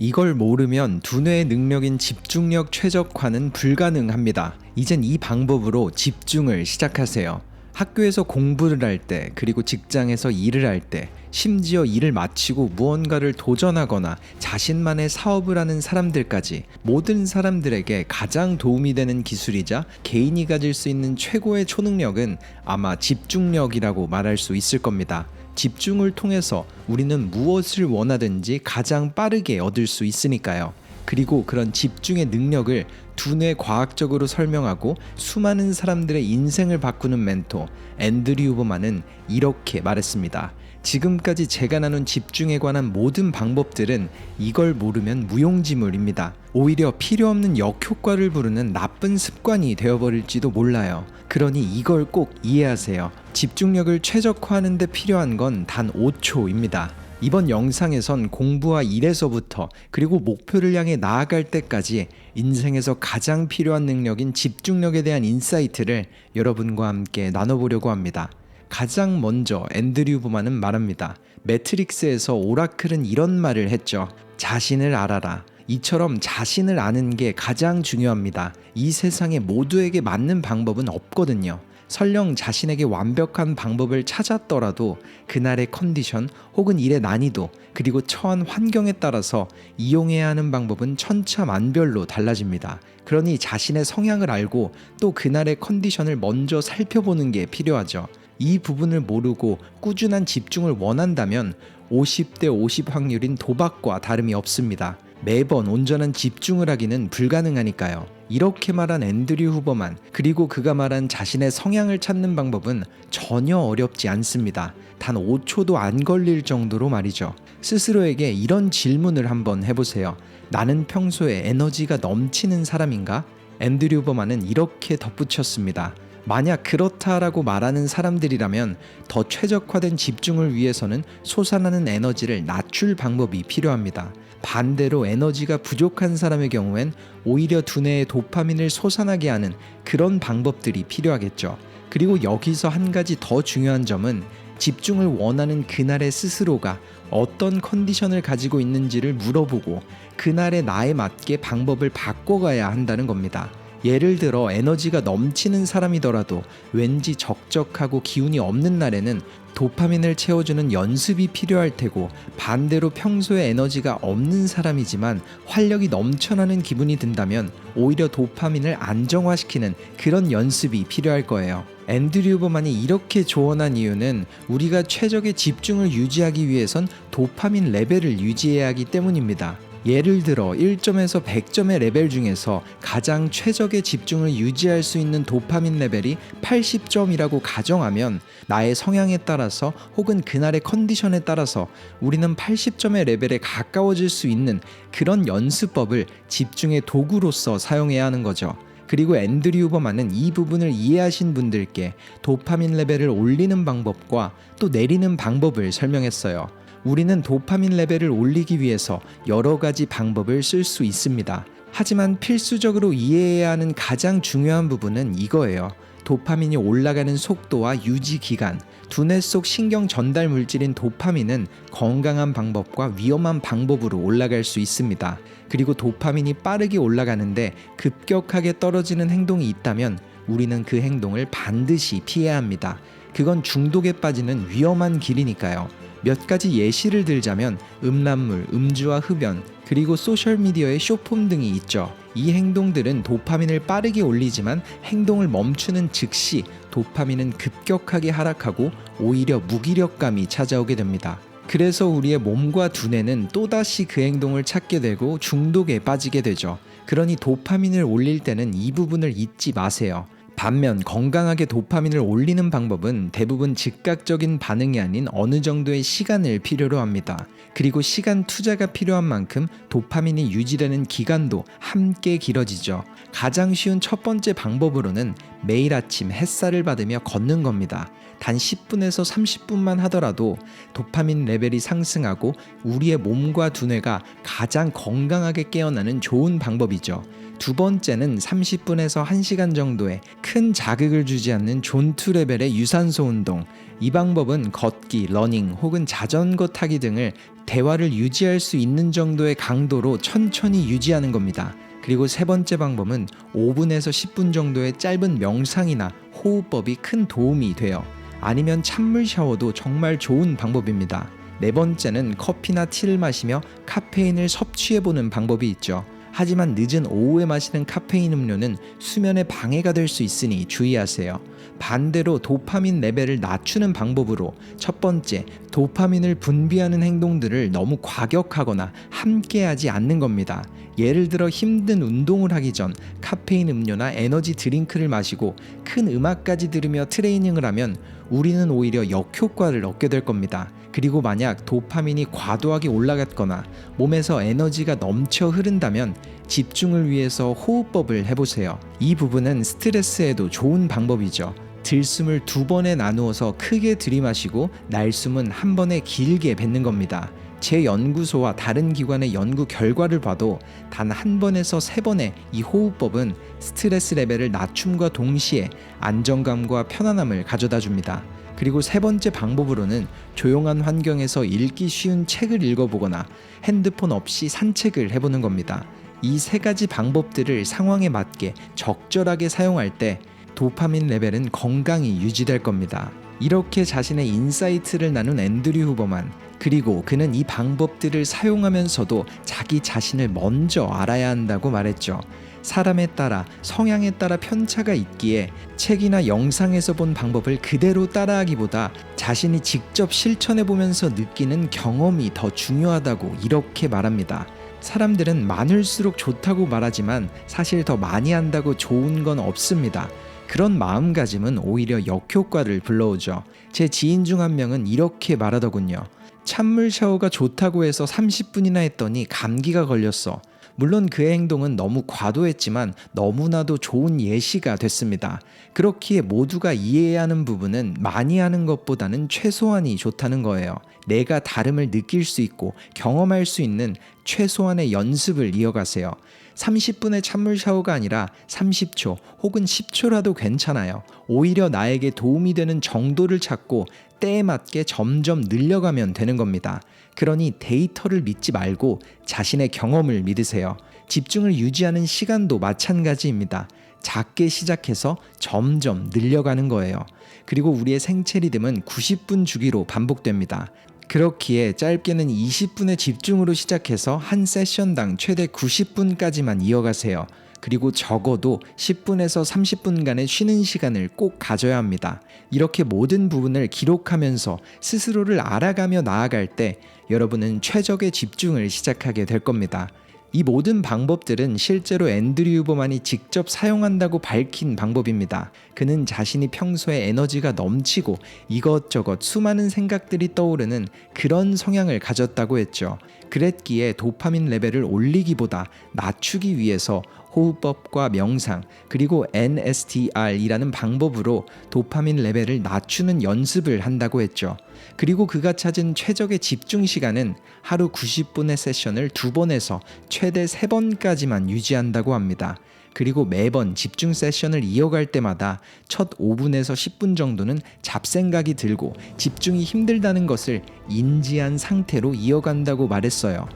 이걸 모르면 두뇌의 능력인 집중력 최적화는 불가능합니다. 이젠 이 방법으로 집중을 시작하세요. 학교에서 공부를 할 때, 그리고 직장에서 일을 할 때, 심지어 일을 마치고 무언가를 도전하거나 자신만의 사업을 하는 사람들까지 모든 사람들에게 가장 도움이 되는 기술이자 개인이 가질 수 있는 최고의 초능력은 아마 집중력이라고 말할 수 있을 겁니다. 집중을 통해서 우리는 무엇을 원하든지 가장 빠르게 얻을 수 있으니까요. 그리고 그런 집중의 능력을 두뇌 과학적으로 설명하고 수많은 사람들의 인생을 바꾸는 멘토 앤드류 후버만은 이렇게 말했습니다. 지금까지 제가 나눈 집중에 관한 모든 방법들은 이걸 모르면 무용지물입니다. 오히려 필요 없는 역효과를 부르는 나쁜 습관이 되어버릴지도 몰라요. 그러니 이걸 꼭 이해하세요. 집중력을 최적화하는 데 필요한 건 단 5초입니다. 이번 영상에선 공부와 일에서부터 그리고 목표를 향해 나아갈 때까지 인생에서 가장 필요한 능력인 집중력에 대한 인사이트를 여러분과 함께 나눠보려고 합니다. 가장 먼저 앤드류 후버만은 말합니다. 매트릭스에서 오라클은 이런 말을 했죠. 자신을 알아라. 이처럼 자신을 아는 게 가장 중요합니다. 이 세상에 모두에게 맞는 방법은 없거든요. 설령 자신에게 완벽한 방법을 찾았더라도 그날의 컨디션 혹은 일의 난이도 그리고 처한 환경에 따라서 이용해야 하는 방법은 천차만별로 달라집니다. 그러니 자신의 성향을 알고 또 그날의 컨디션을 먼저 살펴보는 게 필요하죠. 이 부분을 모르고 꾸준한 집중을 원한다면 50대 50 확률인 도박과 다름이 없습니다. 매번 온전한 집중을 하기는 불가능하니까요. 이렇게 말한 앤드류 후버만, 그리고 그가 말한 자신의 성향을 찾는 방법은 전혀 어렵지 않습니다. 단 5초도 안 걸릴 정도로 말이죠. 스스로에게 이런 질문을 한번 해보세요. 나는 평소에 에너지가 넘치는 사람인가? 앤드류 후버만은 이렇게 덧붙였습니다. 만약 그렇다라고 말하는 사람들이라면 더 최적화된 집중을 위해서는 솟아나는 에너지를 낮출 방법이 필요합니다. 반대로 에너지가 부족한 사람의 경우엔 오히려 두뇌의 도파민을 솟아나게 하는 그런 방법들이 필요하겠죠. 그리고 여기서 한 가지 더 중요한 점은 집중을 원하는 그날의 스스로가 어떤 컨디션을 가지고 있는지를 물어보고 그날의 나에 맞게 방법을 바꿔가야 한다는 겁니다. 예를 들어 에너지가 넘치는 사람이더라도 왠지 적적하고 기운이 없는 날에는 도파민을 채워주는 연습이 필요할 테고, 반대로 평소에 에너지가 없는 사람이지만 활력이 넘쳐나는 기분이 든다면 오히려 도파민을 안정화시키는 그런 연습이 필요할 거예요. 앤드류 후버만이 이렇게 조언한 이유는 우리가 최적의 집중을 유지하기 위해선 도파민 레벨을 유지해야 하기 때문입니다. 예를 들어 1점에서 100점의 레벨 중에서 가장 최적의 집중을 유지할 수 있는 도파민 레벨이 80점이라고 가정하면 나의 성향에 따라서 혹은 그날의 컨디션에 따라서 우리는 80점의 레벨에 가까워질 수 있는 그런 연습법을 집중의 도구로서 사용해야 하는 거죠. 그리고 앤드류 후버만은 이 부분을 이해하신 분들께 도파민 레벨을 올리는 방법과 또 내리는 방법을 설명했어요. 우리는 도파민 레벨을 올리기 위해서 여러 가지 방법을 쓸 수 있습니다. 하지만 필수적으로 이해해야 하는 가장 중요한 부분은 이거예요. 도파민이 올라가는 속도와 유지 기간, 두뇌 속 신경 전달 물질인 도파민은 건강한 방법과 위험한 방법으로 올라갈 수 있습니다. 그리고 도파민이 빠르게 올라가는데 급격하게 떨어지는 행동이 있다면 우리는 그 행동을 반드시 피해야 합니다. 그건 중독에 빠지는 위험한 길이니까요. 몇 가지 예시를 들자면 음란물, 음주와 흡연, 그리고 소셜미디어의 쇼폼 등이 있죠. 이 행동들은 도파민을 빠르게 올리지만 행동을 멈추는 즉시 도파민은 급격하게 하락하고 오히려 무기력감이 찾아오게 됩니다. 그래서 우리의 몸과 두뇌는 또다시 그 행동을 찾게 되고 중독에 빠지게 되죠. 그러니 도파민을 올릴 때는 이 부분을 잊지 마세요. 반면 건강하게 도파민을 올리는 방법은 대부분 즉각적인 반응이 아닌 어느 정도의 시간을 필요로 합니다. 그리고 시간 투자가 필요한 만큼 도파민이 유지되는 기간도 함께 길어지죠. 가장 쉬운 첫 번째 방법으로는 매일 아침 햇살을 받으며 걷는 겁니다. 단 10분에서 30분만 하더라도 도파민 레벨이 상승하고 우리의 몸과 두뇌가 가장 건강하게 깨어나는 좋은 방법이죠. 두 번째는 30분에서 1시간 정도의 큰 자극을 주지 않는 존2 레벨의 유산소 운동. 이 방법은 걷기, 러닝 혹은 자전거 타기 등을 대화를 유지할 수 있는 정도의 강도로 천천히 유지하는 겁니다. 그리고 세 번째 방법은 5분에서 10분 정도의 짧은 명상이나 호흡법이 큰 도움이 돼요. 아니면 찬물 샤워도 정말 좋은 방법입니다. 네 번째는 커피나 티를 마시며 카페인을 섭취해보는 방법이 있죠. 하지만 늦은 오후에 마시는 카페인 음료는 수면에 방해가 될 수 있으니 주의하세요. 반대로 도파민 레벨을 낮추는 방법으로 첫 번째, 도파민을 분비하는 행동들을 너무 과격하거나 함께하지 않는 겁니다. 예를 들어 힘든 운동을 하기 전 카페인 음료나 에너지 드링크를 마시고 큰 음악까지 들으며 트레이닝을 하면 우리는 오히려 역효과를 얻게 될 겁니다. 그리고 만약 도파민이 과도하게 올라갔거나 몸에서 에너지가 넘쳐 흐른다면 집중을 위해서 호흡법을 해보세요. 이 부분은 스트레스에도 좋은 방법이죠. 들숨을 2번에 나누어서 크게 들이마시고 날숨은 한 번에 길게 뱉는 겁니다. 제 연구소와 다른 기관의 연구 결과를 봐도 단 한 번에서 3번의 이 호흡법은 스트레스 레벨을 낮춤과 동시에 안정감과 편안함을 가져다 줍니다. 그리고 세 번째 방법으로는 조용한 환경에서 읽기 쉬운 책을 읽어보거나 핸드폰 없이 산책을 해보는 겁니다. 이 세 가지 방법들을 상황에 맞게 적절하게 사용할 때 도파민 레벨은 건강히 유지될 겁니다. 이렇게 자신의 인사이트를 나눈 앤드류 후버만, 그리고 그는 이 방법들을 사용하면서도 자기 자신을 먼저 알아야 한다고 말했죠. 사람에 따라 성향에 따라 편차가 있기에 책이나 영상에서 본 방법을 그대로 따라하기보다 자신이 직접 실천해보면서 느끼는 경험이 더 중요하다고 이렇게 말합니다. 사람들은 많을수록 좋다고 말하지만 사실 더 많이 한다고 좋은 건 없습니다. 그런 마음가짐은 오히려 역효과를 불러오죠. 제 지인 중 한 명은 이렇게 말하더군요. 찬물 샤워가 좋다고 해서 30분이나 했더니 감기가 걸렸어. 물론 그의 행동은 너무 과도했지만 너무나도 좋은 예시가 됐습니다. 그렇기에 모두가 이해해야 하는 부분은 많이 하는 것보다는 최소한이 좋다는 거예요. 내가 다름을 느낄 수 있고 경험할 수 있는 최소한의 연습을 이어가세요. 30분의 찬물 샤워가 아니라 30초 혹은 10초라도 괜찮아요. 오히려 나에게 도움이 되는 정도를 찾고 때에 맞게 점점 늘려가면 되는 겁니다. 그러니 데이터를 믿지 말고 자신의 경험을 믿으세요. 집중을 유지하는 시간도 마찬가지입니다. 작게 시작해서 점점 늘려가는 거예요. 그리고 우리의 생체 리듬은 90분 주기로 반복됩니다. 그렇기에 짧게는 20분의 집중으로 시작해서 한 세션당 최대 90분까지만 이어가세요. 그리고 적어도 10분에서 30분간의 쉬는 시간을 꼭 가져야 합니다. 이렇게 모든 부분을 기록하면서 스스로를 알아가며 나아갈 때 여러분은 최적의 집중을 시작하게 될 겁니다. 이 모든 방법들은 실제로 앤드류 후버만이 직접 사용한다고 밝힌 방법입니다. 그는 자신이 평소에 에너지가 넘치고 이것저것 수많은 생각들이 떠오르는 그런 성향을 가졌다고 했죠. 그랬기에 도파민 레벨을 올리기보다 낮추기 위해서 호흡법과 명상, 그리고 NSTR이라는 방법으로 도파민 레벨을 낮추는 연습을 한다고 했죠. 그리고 그가 찾은 최적의 집중 시간은 하루 90분의 세션을 2번에서 최대 3번까지만 유지한다고 합니다. 그리고 매번 집중 세션을 이어갈 때마다 첫 5분에서 10분 정도는 잡생각이 들고 집중이 힘들다는 것을 인지한 상태로 이어간다고 말했어요.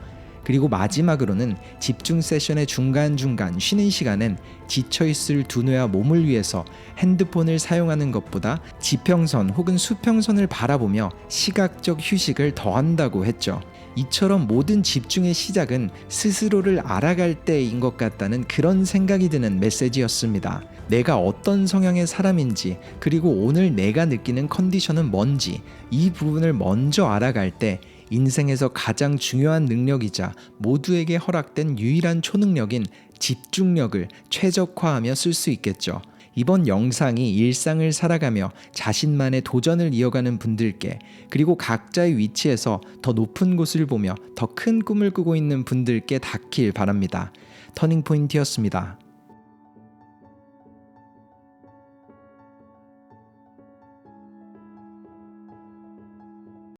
그리고 마지막으로는 집중 세션의 중간중간 쉬는 시간은 지쳐있을 두뇌와 몸을 위해서 핸드폰을 사용하는 것보다 지평선 혹은 수평선을 바라보며 시각적 휴식을 더한다고 했죠. 이처럼 모든 집중의 시작은 스스로를 알아갈 때인 것 같다는 그런 생각이 드는 메시지였습니다. 내가 어떤 성향의 사람인지, 그리고 오늘 내가 느끼는 컨디션은 뭔지, 이 부분을 먼저 알아갈 때 인생에서 가장 중요한 능력이자 모두에게 허락된 유일한 초능력인 집중력을 최적화하며 쓸 수 있겠죠. 이번 영상이 일상을 살아가며 자신만의 도전을 이어가는 분들께, 그리고 각자의 위치에서 더 높은 곳을 보며 더 큰 꿈을 꾸고 있는 분들께 닿길 바랍니다. 터닝포인트였습니다.